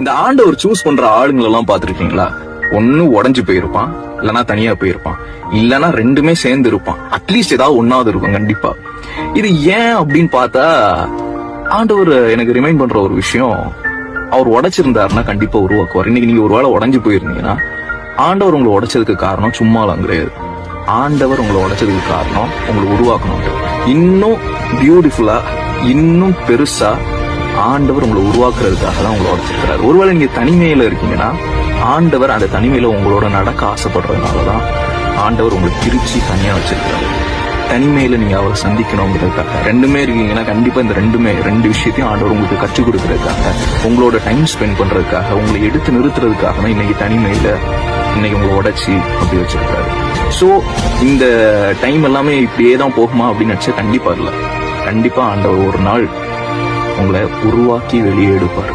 இந்த ஆண்டவர் சூஸ் பண்ற ஆளுங்களை எல்லாம் பாத்துருக்கீங்களா? ஒண்ணு உடஞ்சு போயிருப்பான், இல்லனா தனியா போயிருப்பான், இல்லனா ரெண்டுமே சேர்ந்து இருப்பான். அட்லீஸ்ட் ஏதாவது ஒன்னாவது இருக்கும் கண்டிப்பா. இது ஏன் அப்படின்னு பார்த்தா, ஆண்டவர் எனக்கு ரிமைண்ட் பண்ற ஒரு விஷயம், அவர் உடைச்சிருந்தாருன்னா கண்டிப்பா உருவாக்குவார். இன்னைக்கு நீங்க ஒருவேளை உடஞ்சு போயிருந்தீங்கன்னா, ஆண்டவர் உங்களை உடைச்சதுக்கு காரணம் சும்மாலாம் கிடையாது. ஆண்டவர் உங்களை உடைச்சதுக்கு காரணம் உங்களை உருவாக்கணும். இன்னும் பியூட்டிஃபுல்லா, இன்னும் பெருசா ஆண்டவர் உங்களை உருவாக்குறதுக்காக தான் உங்களை உடைச்சிருக்கிறாரு. ஒருவேளை நீங்க தனிமையில இருக்கீங்கன்னா, ஆண்டவர் அந்த தனிமையில உங்களோட நடக்க ஆசைப்படுறதுனாலதான் ஆண்டவர் உங்களை பிரிச்சு தனியா வச்சிருக்கிறாரு. தனிமையில நீங்க அவரை சந்திக்கணுங்கிறதுக்காக. ரெண்டுமே இருக்கீங்கன்னா கண்டிப்பா இந்த ரெண்டு விஷயத்தையும் ஆண்டவர் உங்களுக்கு கற்றுக் கொடுக்கறதுக்காக, உங்களோட டைம் ஸ்பெண்ட் பண்றதுக்காக, உங்களை எடுத்து நிறுத்துறதுக்காக தான் இன்னைக்கு தனிமையில இன்னைக்கு உங்களை உடைச்சி அப்படி வச்சிருக்காரு. சோ இந்த டைம் எல்லாமே இப்படியே தான் போகுமா அப்படின்னு நினைச்சா கண்டிப்பா இல்ல. கண்டிப்பா ஆண்டவர் ஒரு நாள் உங்களை உருவாக்கி வெளியே எடுப்பாரு.